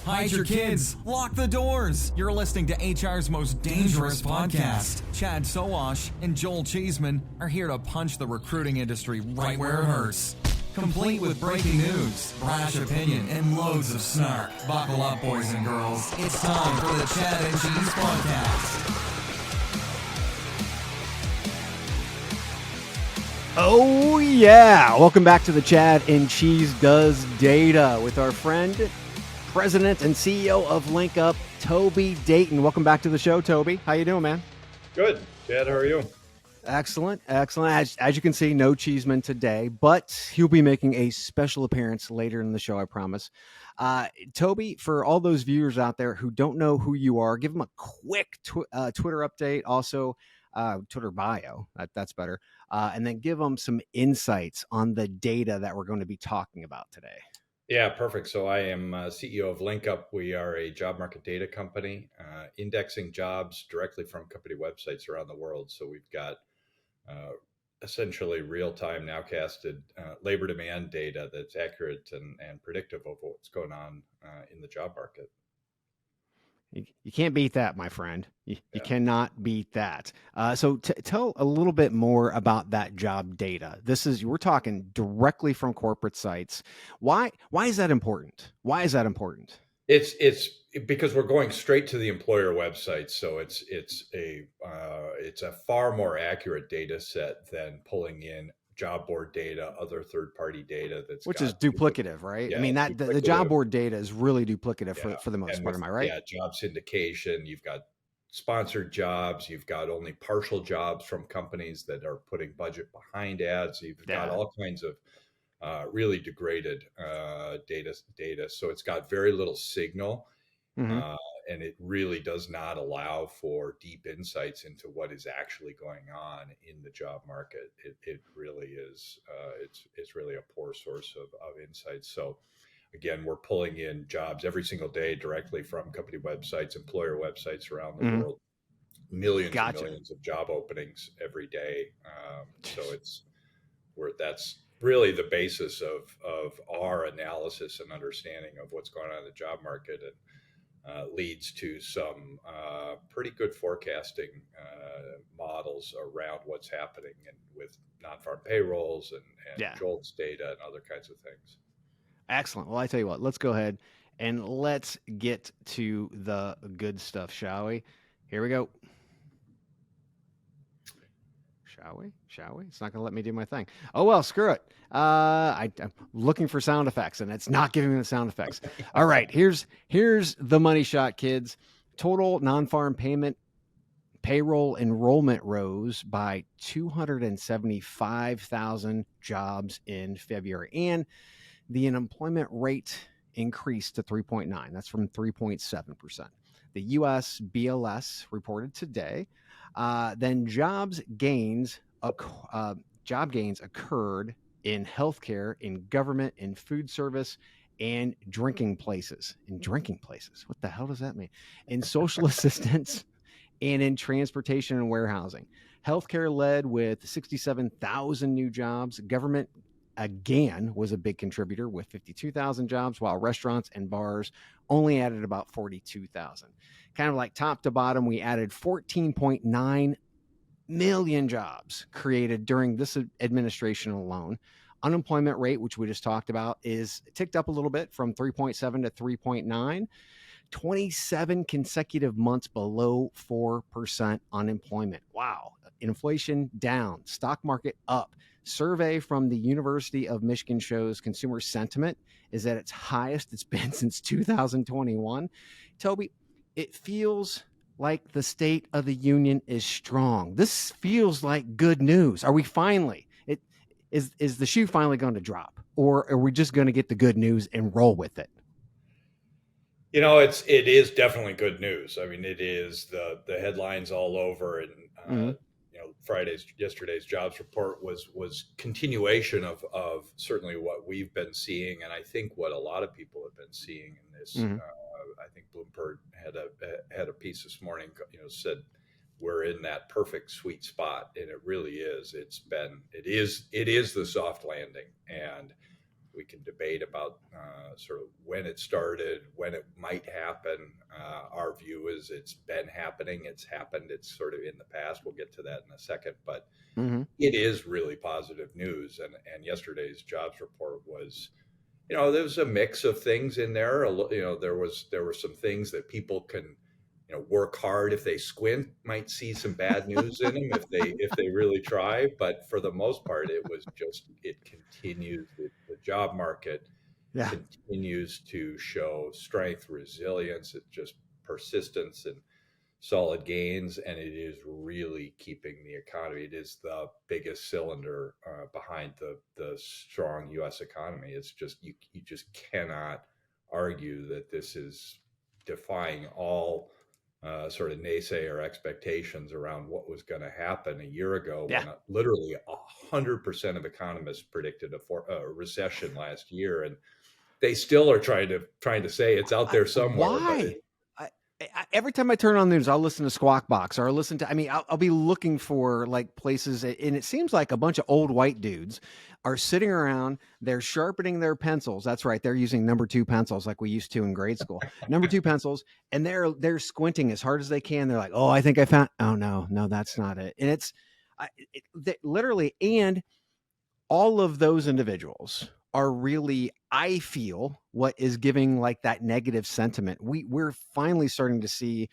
Hide your kids. Lock the doors. You're listening to HR's most dangerous podcast. Chad Sowash and Joel Cheeseman are here to punch the recruiting industry right where it hurts. Complete with breaking news, brash opinion, and loads of snark. Buckle up, boys and girls. It's time for the Chad and Cheese Podcast. Oh, yeah. Welcome back to the Chad and Cheese Does Data with our friend, President and CEO of LinkUp, Toby Dayton. Welcome back to the show, Toby. How you doing, man? Good. Chad, how are you? Excellent. As you can see, no Cheeseman today, but he'll be making a special appearance later in the show, I promise. Toby, for all those viewers out there who don't know who you are, give them a quick Twitter update. Also, Twitter bio, that's better. And then give them some insights on the data that we're going to be talking about today. Yeah, perfect. So I am CEO of LinkUp. We are a job market data company, indexing jobs directly from company websites around the world. So we've got essentially real-time nowcasted labor demand data that's accurate and predictive of what's going on in the job market. You can't beat that, my friend. You cannot beat that. So tell a little bit more about that job data. We're talking directly from corporate sites. Why is that important? Why is that important? It's because we're going straight to the employer website, so it's a far more accurate data set than pulling in job board data, other third-party data which is duplicative, right? Yeah, I mean, that the job board data is really duplicative for the most part. Am I right? Yeah, job syndication. You've got sponsored jobs. You've got only partial jobs from companies that are putting budget behind ads. You've got all kinds of really degraded data. So it's got very little signal. Mm-hmm. And it really does not allow for deep insights into what is actually going on in the job market. It really is, it's really a poor source of insights. So again, we're pulling in jobs every single day directly from company websites, employer websites around the world, millions and millions of job openings every day. So that's really the basis of our analysis and understanding of what's going on in the job market, and leads to some pretty good forecasting models around what's happening and with non-farm payrolls and JOLTS data and other kinds of things. Excellent. Well, I tell you what, let's go ahead and let's get to the good stuff, shall we? Here we go. Shall we? It's not going to let me do my thing. Oh, well, screw it. I'm looking for sound effects, and it's not giving me the sound effects. All right, here's the money shot, kids. Total non-farm payroll enrollment rose by 275,000 jobs in February, and the unemployment rate increased to 3.9. That's from 3.7%. The U.S. BLS reported today. Then job gains occurred in healthcare, in government, in food service, and drinking places. What the hell does that mean? In social assistance and in transportation and warehousing. Healthcare led with 67,000 new jobs. Government, again, was a big contributor with 52,000 jobs, while restaurants and bars only added about 42,000. Kind of like top to bottom, we added 14.9 million jobs created during this administration alone. Unemployment rate, which we just talked about, is ticked up a little bit from 3.7 to 3.9. 27 consecutive months below 4% unemployment. Wow. Inflation down, stock market up. Survey from the University of Michigan shows consumer sentiment is at its highest it's been since 2021. Toby, it feels like the State of the Union is strong. This feels like good news. Are we finally? Is the shoe finally going to drop, or are we just going to get the good news and roll with it? You know, it is definitely good news. I mean, it is the headlines all over, and yesterday's jobs report was continuation of certainly what we've been seeing, and I think what a lot of people have been seeing in this. I think Bloomberg had a piece this morning, said we're in that perfect sweet spot, and it really is. It is the soft landing, and we can debate about sort of when it started, when it might happen. Our view is it's been happening. It's happened. It's sort of in the past. We'll get to that in a second, but it is really positive news. And yesterday's jobs report was, there was a mix of things in there. There were some things that people can, work hard if they squint, might see some bad news in them if they really try. But for the most part, it continues. The job market continues to show strength, resilience. It's just persistence and solid gains, and it is really keeping the economy. It is the biggest cylinder behind the strong U.S. economy. It's just you just cannot argue that this is defying all sort of naysayer expectations around what was going to happen a year ago, when literally 100% of economists predicted a recession last year, and they still are trying to say it's out there somewhere. Why? Every time I turn on the news, I'll listen to Squawk Box, or I'll be looking for like places, and it seems like a bunch of old white dudes are sitting around, they're sharpening their pencils. That's right. They're using number 2 pencils like we used to in grade school, number 2 pencils. And they're squinting as hard as they can. They're like, oh, I think I found, oh no, that's not it. And literally, and all of those individuals are really, I feel, what is giving like that negative sentiment. We're finally starting to see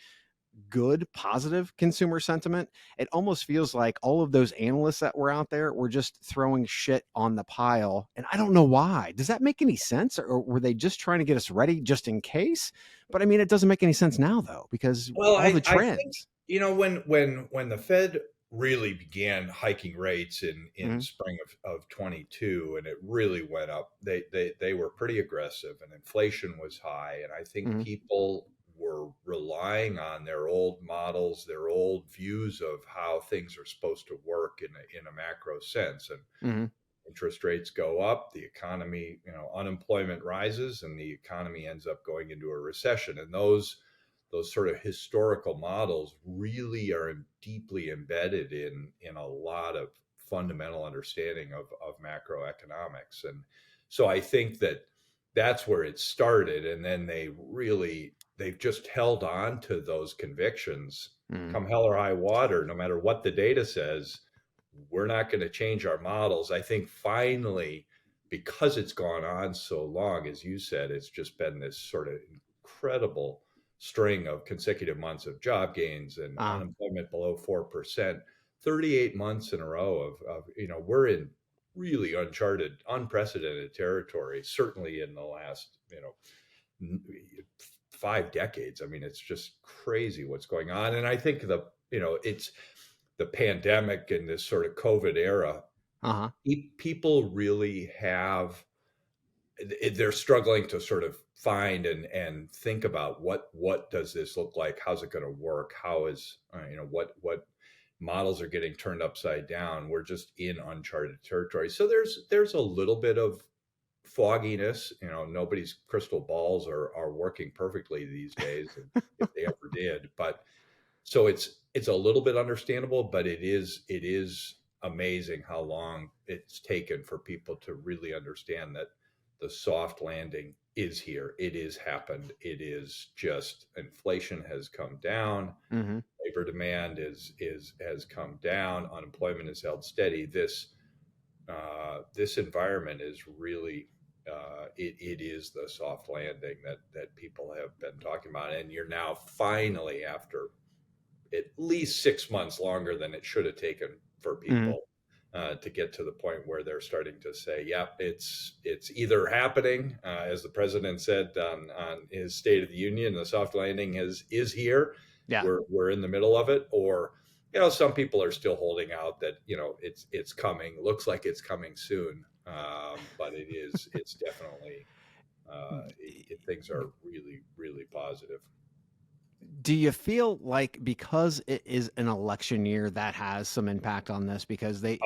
good, positive consumer sentiment. It almost feels like all of those analysts that were out there were just throwing shit on the pile. And I don't know why. Does that make any sense? Or were they just trying to get us ready just in case? But I mean, it doesn't make any sense now though, because all the trends. I think, when the Fed really began hiking rates in spring of 22, and it really went up, they were pretty aggressive, and inflation was high. And I think people were relying on their old models, their old views of how things are supposed to work in a macro sense. And interest rates go up, the economy, unemployment rises, and the economy ends up going into a recession. And those sort of historical models really are deeply embedded in a lot of fundamental understanding of macroeconomics. And so I think that's where it started. And then they've just held on to those convictions, come hell or high water, no matter what the data says. We're not going to change our models. I think finally, because it's gone on so long, as you said, it's just been this sort of incredible string of consecutive months of job gains and unemployment below 4%, 38 months in a row of we're in really unprecedented territory, certainly in the last, 5 decades. I mean, it's just crazy what's going on. And I think it's the pandemic and this sort of COVID era. People really they're struggling to sort of find and think about what does this look like? How's it going to work? How is, what models are getting turned upside down? We're just in uncharted territory. So there's a little bit of fogginess. Nobody's crystal balls are working perfectly these days, if they ever did. But so it's a little bit understandable, but it is amazing how long it's taken for people to really understand that the soft landing is here. It is happened. It is just inflation has come down. Labor demand has come down. Unemployment is held steady. This environment is really it is the soft landing that people have been talking about. And you're now finally, after at least 6 months longer than it should have taken for people to get to the point where they're starting to say, yep, it's either happening, as the president said on his State of the Union, the soft landing is here. Yeah. We're in the middle of it. Or, some people are still holding out that, it's coming, looks like it's coming soon. But it's definitely, things are really, really positive. Do you feel like because it is an election year that has some impact on this? Because the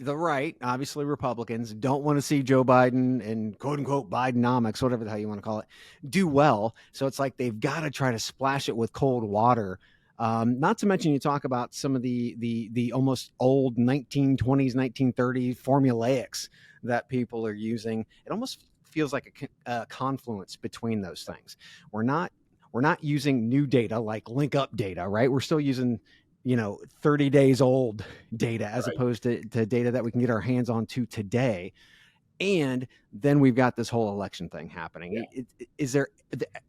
right, obviously Republicans, don't want to see Joe Biden and quote unquote Bidenomics, whatever the hell you want to call it, do well. So it's like they've got to try to splash it with cold water. Not to mention, you talk about some of the almost old 1920s, 1930s formulaics that people are using. It almost feels like a confluence between those things. We're not using new data like LinkUp data, right? We're still using 30 days old data as Right. opposed to data that we can get our hands on to today. And then we've got this whole election thing happening. Yeah. Is there,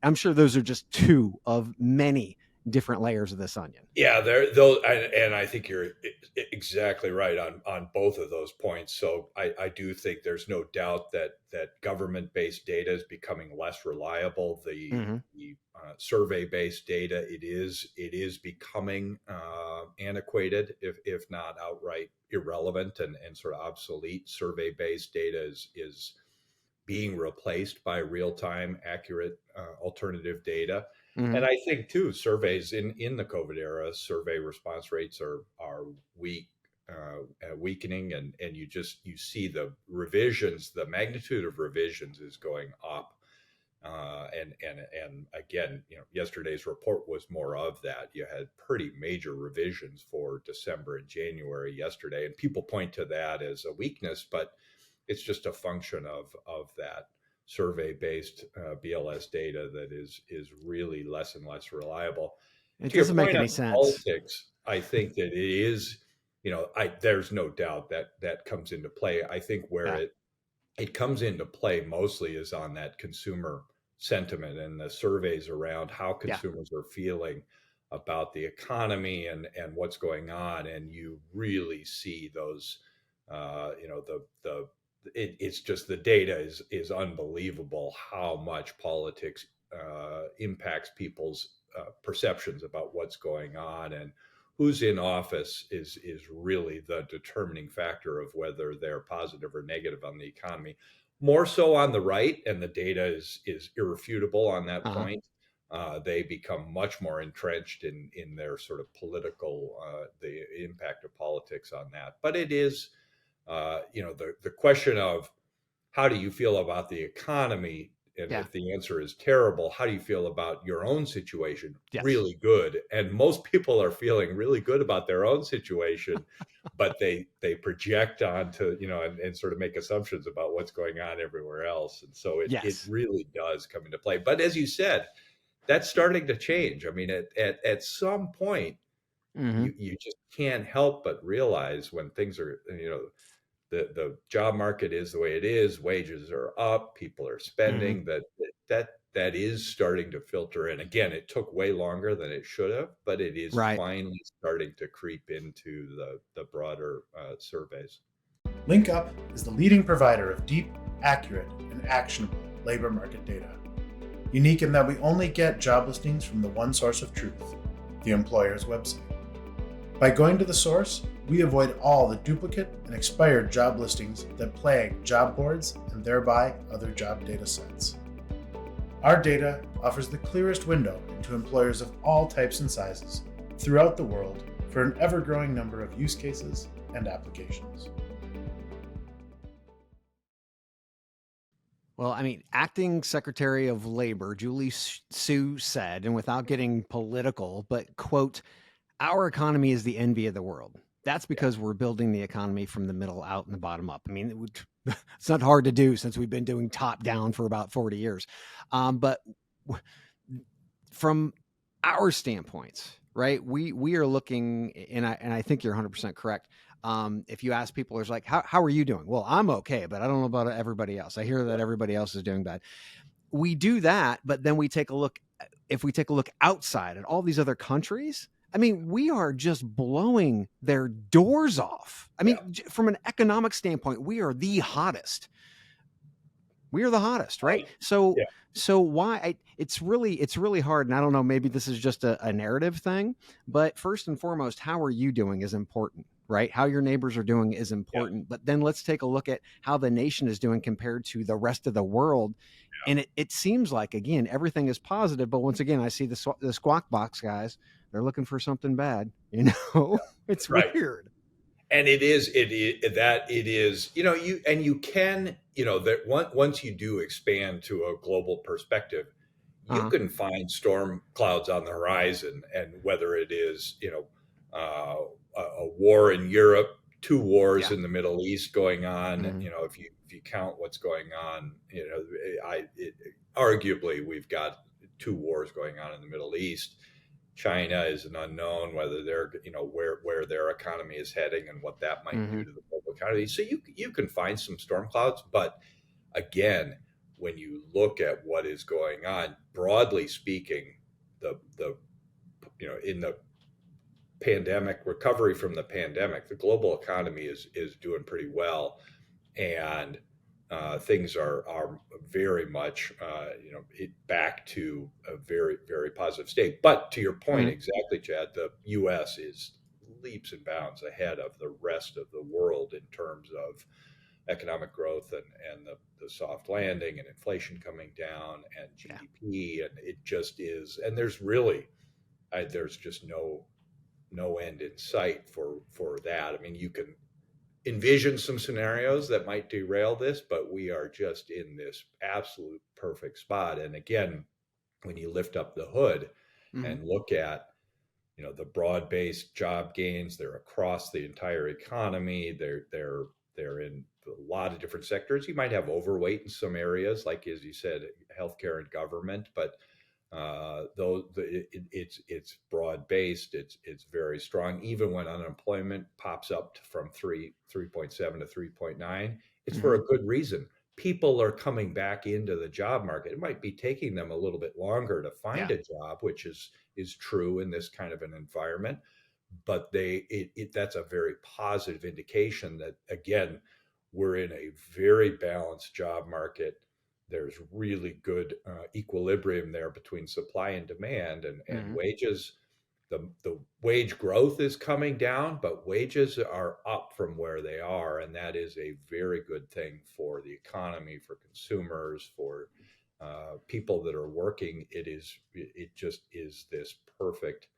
I'm sure those are just two of many different layers of this onion. Yeah, those, and I think you're exactly right on both of those points. So I do think there's no doubt that government-based data is becoming less reliable. The survey-based data, it is becoming antiquated, if not outright irrelevant and sort of obsolete. Survey-based data is being replaced by real-time, accurate alternative data. And I think too, surveys in the COVID era, survey response rates are weak, weakening, and you see the revisions, the magnitude of revisions is going up. And again, yesterday's report was more of that. You had pretty major revisions for December and January yesterday, and people point to that as a weakness, but it's just a function of that survey-based BLS data that is really less and less reliable. It To your doesn't make point any on sense. politics, I think that it is, there's no doubt that comes into play. I think where it comes into play mostly is on that consumer sentiment and the surveys around how consumers are feeling about the economy and what's going on. And you really see those, it's just the data is unbelievable how much politics impacts people's perceptions about what's going on, and who's in office is really the determining factor of whether they're positive or negative on the economy. More so on the right, and the data is irrefutable on that point. They become much more entrenched in their sort of political, the impact of politics on that. But it is, the question of how do you feel about the economy? And if the answer is terrible, how do you feel about your own situation? Yes. Really good. And most people are feeling really good about their own situation, but they project onto, and sort of make assumptions about what's going on everywhere else. And so it really does come into play. But as you said, that's starting to change. I mean, at some point, you just can't help but realize when things are, the job market is the way it is, wages are up, people are spending, that is starting to filter in. Again, it took way longer than it should have, but it is finally starting to creep into the broader surveys. LinkUp is the leading provider of deep, accurate, and actionable labor market data. Unique in that we only get job listings from the one source of truth, the employer's website. By going to the source, we avoid all the duplicate and expired job listings that plague job boards and thereby other job data sets. Our data offers the clearest window into employers of all types and sizes throughout the world for an ever-growing number of use cases and applications. Well, I mean, Acting Secretary of Labor Julie Su said, and without getting political, but quote, "Our economy is the envy of the world. That's because we're building the economy from the middle out and the bottom up." I mean, it's not hard to do since we've been doing top down for about 40 years. But from our standpoints, right, we are looking, and I think you're 100% correct. If you ask people, it's like, how are you doing? Well, I'm okay, but I don't know about everybody else. I hear that everybody else is doing bad. We do that, but then we take a look outside at all these other countries. I mean, we are just blowing their doors off. I mean, from an economic standpoint, we are the hottest. We are the hottest, right? So why it's really hard. And I don't know, maybe this is just a narrative thing, but first and foremost, how are you doing is important, right? How your neighbors are doing is important. But then let's take a look at how the nation is doing compared to the rest of the world. And it seems like, again, everything is positive. But once again, I see the Squawk Box guys. They're looking for something bad, It's weird. And it is, you can, that once you do expand to a global perspective, you can find storm clouds on the horizon, and whether it is, a war in Europe two wars Yeah. in the Middle East going on. Mhm. If you count what's going on, arguably we've got two wars going on in the Middle East. China is an unknown, whether they're, where their economy is heading and what that might do Mhm. to the global economy. So you can find some storm clouds, but again, when you look at what is going on, broadly speaking, the in the pandemic recovery from the pandemic, the global economy is doing pretty well, and things are very much back to a very, very positive state. But to your point, Mhm. exactly, Chad, the U.S. is leaps and bounds ahead of the rest of the world in terms of economic growth and the soft landing and inflation coming down and Yeah. GDP, and it just is. And there's just no end in sight for that. I mean, you can envision some scenarios that might derail this, but we are just in this absolute perfect spot. And again, when you lift up the hood Mhm. and look at the broad-based job gains, they're across the entire economy. They're in a lot of different sectors. You might have overweight in some areas, like as you said, healthcare and government, but it's broad based. It's very strong. Even when unemployment pops up from 3.7 to 3.9, it's for Mhm. a good reason. People are coming back into the job market. It might be taking them a little bit longer to find Yeah. a job, which is true in this kind of an environment. But that's a very positive indication that, again, we're in a very balanced job market. There's really good equilibrium there between supply and demand, and Mhm. wages. The wage growth is coming down, but wages are up from where they are, and that is a very good thing for the economy, for consumers, for people that are working. It just is this perfect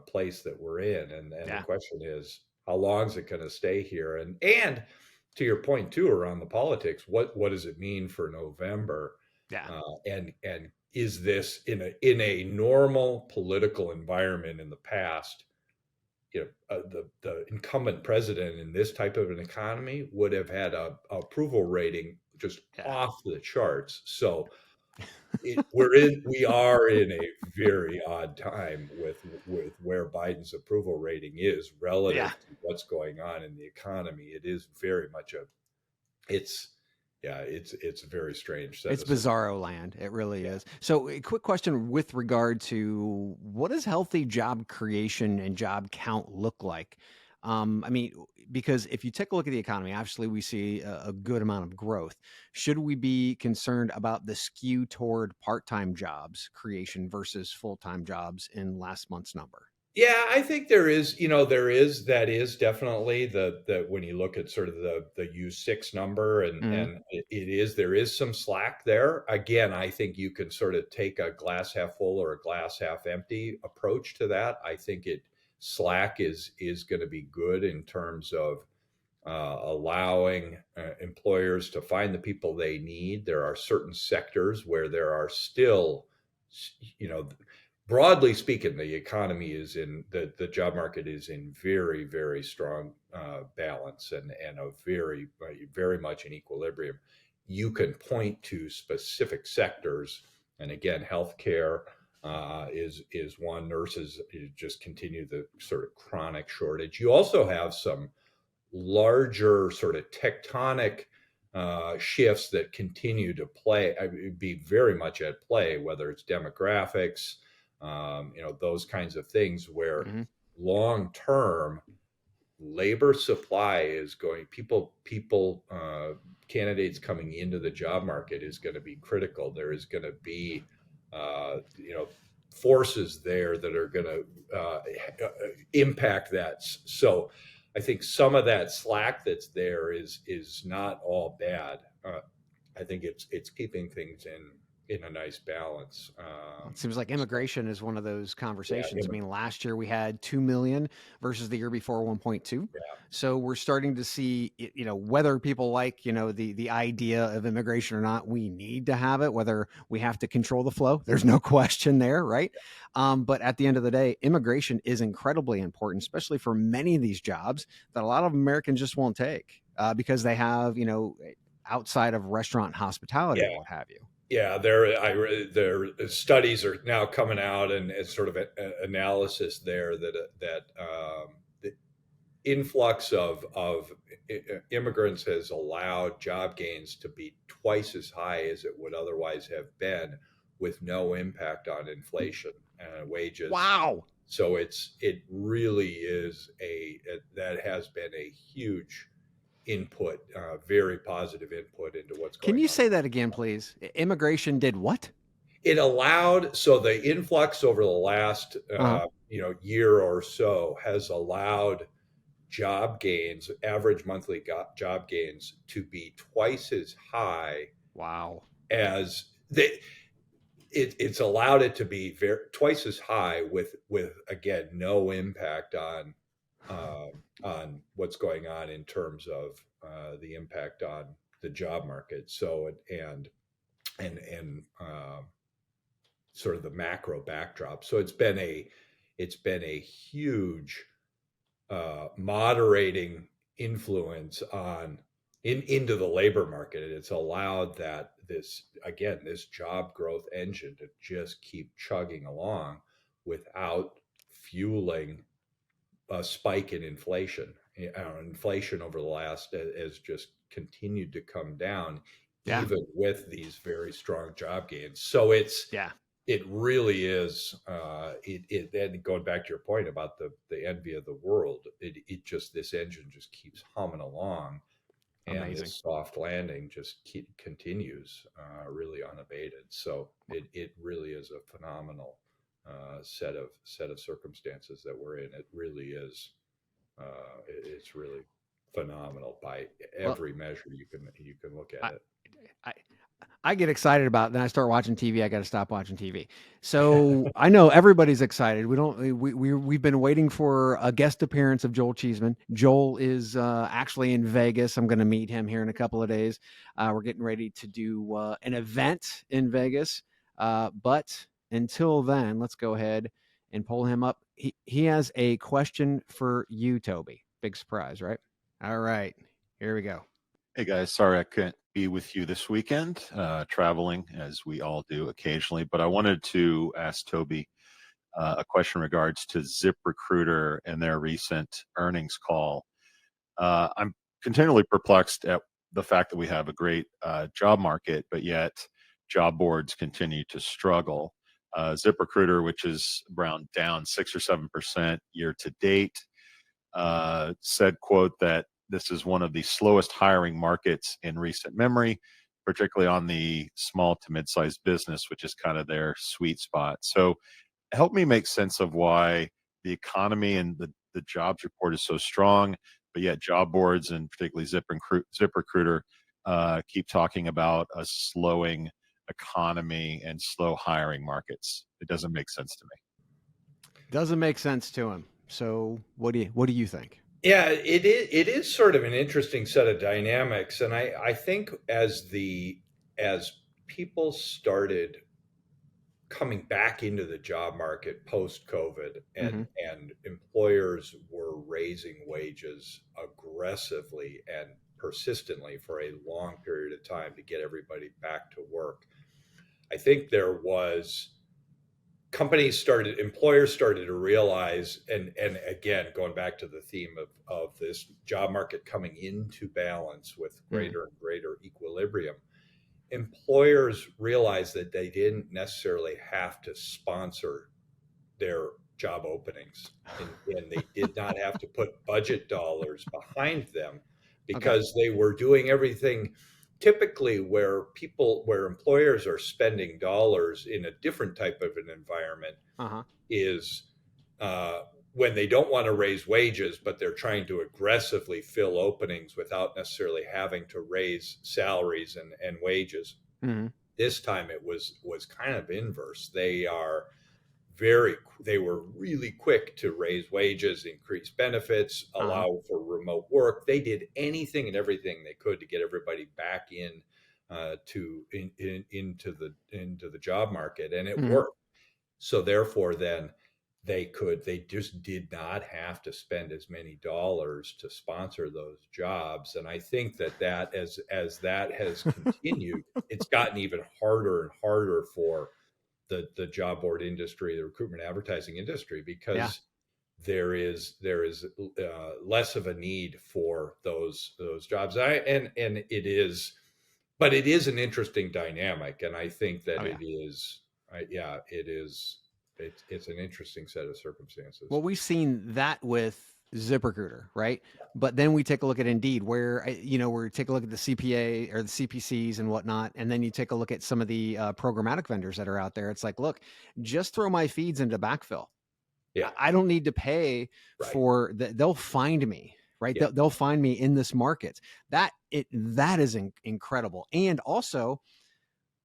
place that we're in, and the Yeah. question is, how long is it going to stay here? And to your point too around the politics, what does it mean for November? Yeah. And is this in a normal political environment in the past? The incumbent president in this type of an economy would have had a approval rating just Yeah. off the charts. So we are in a very odd time with where Biden's approval rating is Yeah. relative to what's going on in the economy. It is very much it's yeah, it's a very strange set It's of bizarro land. It really yeah. is. So, a quick question with regard to what does healthy job creation and job count look like? I mean, because if you take a look at the economy, obviously we see a good amount of growth. Should we be concerned about the skew toward part-time jobs creation versus full-time jobs in last month's number? Yeah, I think that is definitely the when you look at sort of the U6 number, Hmm. and there is some slack there. Again, I think you can sort of take a glass half full or a glass half empty approach to that. I think slack is going to be good in terms of allowing employers to find the people they need. There are certain sectors where there are still, you know, broadly speaking, the economy is in the job market is in very, very strong balance, and a very, very much in equilibrium. You can point to specific sectors, and again, healthcare is one. Nurses just continue the sort of chronic shortage. You also have some larger sort of tectonic shifts that continue to be very much at play, whether it's demographics, those kinds of things where Hmm. long term labor supply is going, candidates coming into the job market is going to be critical. There is going to be, forces there that are going to impact that. So I think some of that slack that's there is not all bad. I think it's keeping things in a nice balance. It seems like immigration is one of those conversations. Yeah, I mean, last year we had 2 million versus the year before 1.2. yeah, So we're starting to see, whether people like, the idea of immigration or not, we need to have it, whether we have to control the flow. There's no question there, right? But at the end of the day, immigration is incredibly important, especially for many of these jobs that a lot of Americans just won't take because they have, outside of restaurant hospitality yeah. or what have you. Yeah, there studies are now coming out, and it's sort of an analysis there that the influx of immigrants has allowed job gains to be twice as high as it would otherwise have been, with no impact on inflation and wages. Wow. So it really is that has been a huge input, very positive input into what's going on. Can you say that again, please? Immigration did what? It allowed, so the influx over the last year or so has allowed job gains, average monthly job gains, to be twice as high. Wow. As it's allowed it to be twice as high with again no impact on what's going on in terms of the impact on the job market. So and sort of the macro backdrop. So it's been a huge moderating influence into the labor market. And it's allowed this job growth engine to just keep chugging along without fueling a spike in inflation. Inflation over the last has just continued to come down, even with these very strong job gains. So it really is. And going back to your point about the envy of the world, this engine just keeps humming along, and Amazing. this soft landing just continues really unabated. So it really is a phenomenal set of circumstances that we're in. It really is. It's really phenomenal by every measure you can look at it. I get excited about it, then I start watching TV. I got to stop watching TV. So I know everybody's excited. We've been waiting for a guest appearance of Joel Cheeseman. Joel is actually in Vegas. I'm going to meet him here in a couple of days. We're getting ready to do an event in Vegas. But until then, let's go ahead and pull him up. He has a question for you, Toby. Big surprise, right? All right, here we go. Hey guys, sorry I couldn't be with you this weekend, traveling as we all do occasionally, but I wanted to ask Toby a question in regards to ZipRecruiter and their recent earnings call. I'm continually perplexed at the fact that we have a great job market, but yet job boards continue to struggle. ZipRecruiter, which is around down 6 or 7% year to date, said, quote, that this is one of the slowest hiring markets in recent memory, particularly on the small to mid-sized business, which is kind of their sweet spot. So help me make sense of why the economy and the jobs report is so strong, but yet job boards and particularly ZipRecruiter keep talking about a slowing economy and slow hiring markets. It doesn't make sense to me. Doesn't make sense to him. So what do you think? Yeah, it is sort of an interesting set of dynamics, and I think as people started coming back into the job market post COVID, and employers were raising wages aggressively and persistently for a long period of time to get everybody back to work. I think employers started to realize, and again, going back to the theme of this job market coming into balance with greater and greater equilibrium, employers realized that they didn't necessarily have to sponsor their job openings, and they did not have to put budget dollars behind them, because they were doing everything. Typically, where employers are spending dollars in a different type of an environment is when they don't want to raise wages, but they're trying to aggressively fill openings without necessarily having to raise salaries and wages. This time it was kind of inverse. They were really quick to raise wages, increase benefits, Uh-huh. allow for remote work. They did anything and everything they could to get everybody back into the job market, and it Hmm. worked. So therefore, then they just did not have to spend as many dollars to sponsor those jobs. And I think that as that has continued, it's gotten even harder and harder for the job board industry, the recruitment advertising industry, Yeah. because there is less of a need for those jobs. And it is, but it is an interesting dynamic, and I think that Oh yeah. it is, yeah, it is. It's an interesting set of circumstances. Well, we've seen that with ZipRecruiter, right? But then we take a look at Indeed, where we take a look at the CPA or the CPCs and whatnot, and then you take a look at some of the programmatic vendors that are out there. It's like, look, just throw my feeds into backfill. Yeah, I don't need to pay right. for that. They'll find me, right? Yeah, They'll find me in this market. That is incredible, and also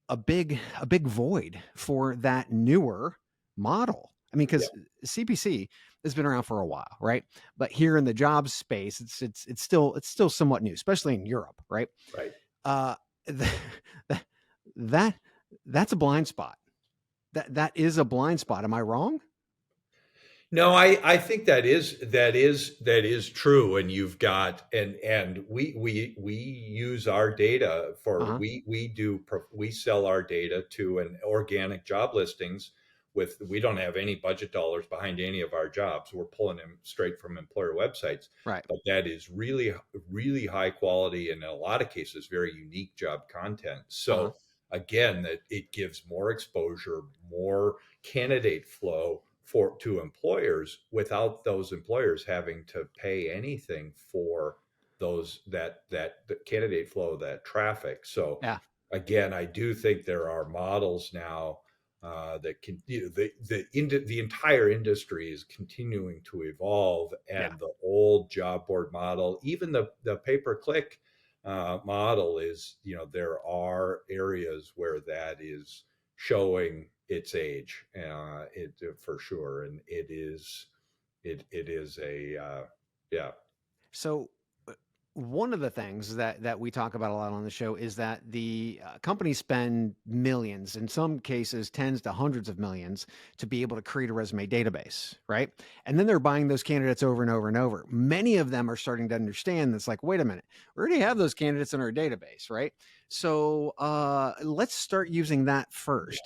a big void for that newer model. I mean, yeah, because CPC has been around for a while, right? But here in the job space, it's still somewhat new, especially in Europe, right? right. Uh, that that that's a blind spot. That is a blind spot. Am I wrong? No, I think that is true. And you've got, and we use our data for, Uh-huh. we sell our data to an organic job listings. We don't have any budget dollars behind any of our jobs. We're pulling them straight from employer websites. Right. But that is really, really high quality, and in a lot of cases very unique job content. Uh-huh. So again, that it gives more exposure, more candidate flow to employers, without those employers having to pay anything for the candidate flow, that traffic. So Yeah. again, I do think there are models now that can, the entire industry is continuing to evolve, Yeah. and the old job board model, even the pay per click model, is, there are areas where that is showing its age, it for sure, and it is a yeah. So one of the things that we talk about a lot on the show is that the companies spend millions, in some cases tens to hundreds of millions, to be able to create a resume database, right? And then they're buying those candidates over and over and over. Many of them are starting to understand that's like, wait a minute, we already have those candidates in our database, right? So let's start using that first.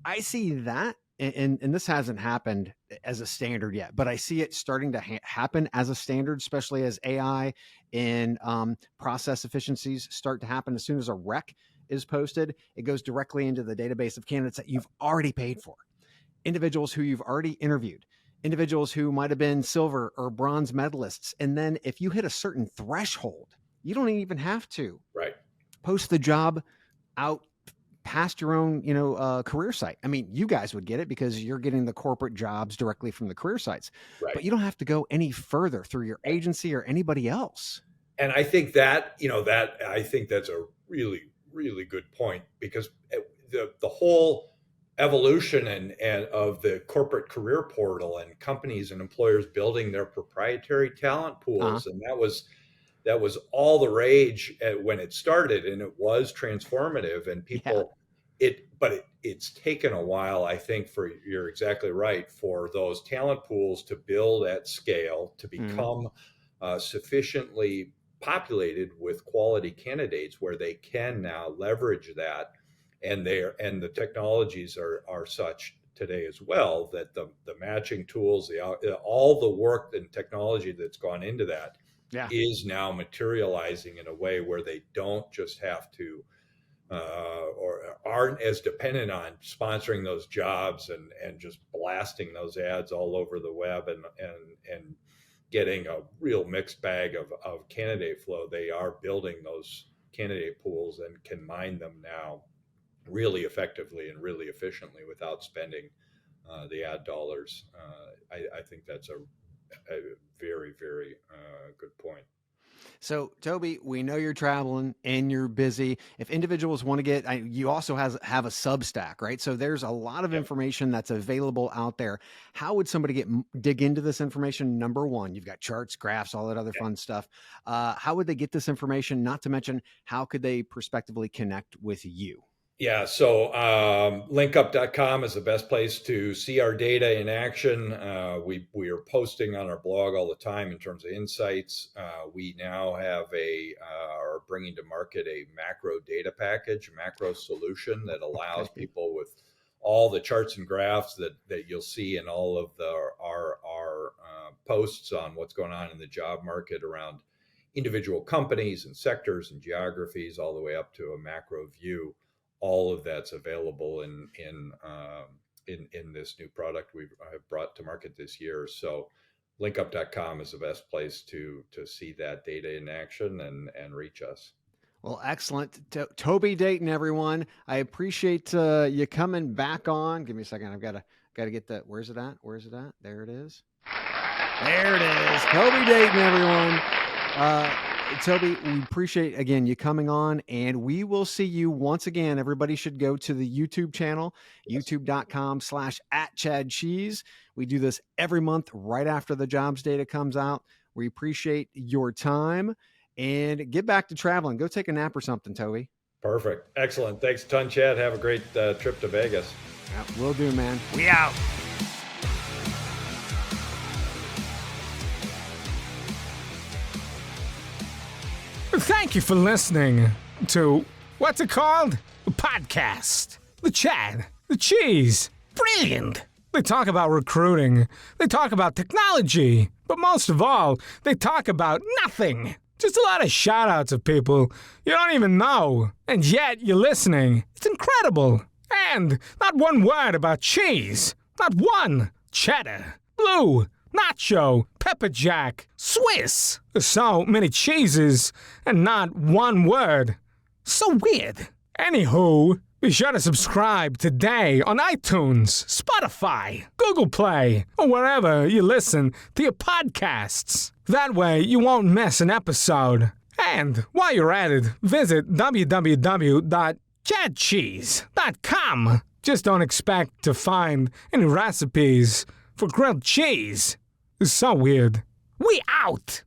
I see that, and this hasn't happened as a standard yet, but I see it starting to happen as a standard, especially as AI and process efficiencies start to happen. As soon as a rec is posted, it goes directly into the database of candidates that you've already paid for, individuals who you've already interviewed, individuals who might have been silver or bronze medalists. And then if you hit a certain threshold, you don't even have to Right. post the job out past your own, career site. I mean, you guys would get it because you're getting the corporate jobs directly from the career sites, Right. but you don't have to go any further through your agency or anybody else. And I think that's a really, really good point, because the whole evolution and of the corporate career portal, and companies and employers building their proprietary talent Uh-huh. pools, and that was all the rage when it started, and it was transformative, and Yeah. it's taken a while, I think, for, you're exactly right, for those talent pools to build at scale, to Mm-hmm. become sufficiently populated with quality candidates, where they can now leverage that, and the technologies are such today as well, that the matching tools, all the work and technology that's gone into that Yeah. is now materializing in a way where they don't just have to, or aren't as dependent on sponsoring those jobs and just blasting those ads all over the web, and getting a real mixed bag of candidate flow. They are building those candidate pools and can mine them now really effectively and really efficiently without spending the ad dollars. I think that's a very, very good point. So, Toby, we know you're traveling and you're busy. If individuals want to get, you also have a Substack, right? So there's a lot of information that's available out there. How would somebody dig into this information? Number one, you've got charts, graphs, all that other fun stuff. How would they get this information? Not to mention, how could they prospectively connect with you? Yeah, so linkup.com is the best place to see our data in action. We are posting on our blog all the time in terms of insights. We now have are bringing to market a macro data package, macro solution that allows people with all the charts and graphs that you'll see in all of our posts on what's going on in the job market around individual companies and sectors and geographies, all the way up to a macro view. All of that's available in this new product we've brought to market this year. So linkup.com is the best place to see that data in action and reach us. Well, excellent. Toby Dayton, everyone. I appreciate you coming back on. Give me a second. I've got to get that. Where's it at? There it is. There it is. Toby Dayton, everyone. Toby, we appreciate, again, you coming on, and we will see you once again. Everybody should go to the YouTube channel, youtube.com/@ChadCheese. We do this every month right after the jobs data comes out. We appreciate your time, and get back to traveling. Go take a nap or something, Toby. Perfect. Excellent. Thanks a ton, Chad. Have a great trip to Vegas. Yeah, will do, man. We out. Thank you for listening to, what's it called? A podcast. The Chad. The Cheese. Brilliant. They talk about recruiting. They talk about technology. But most of all, they talk about nothing. Just a lot of shout-outs of people you don't even know. And yet you're listening. It's incredible. And not one word about cheese. Not one. Cheddar. Blue. Nacho, pepper jack, Swiss. So many cheeses and not one word. So weird. Anywho, be sure to subscribe today on iTunes, Spotify, Google Play, or wherever you listen to your podcasts. That way you won't miss an episode. And while you're at it, visit www.chadcheese.com. Just don't expect to find any recipes for grilled cheese. It's so weird. We out!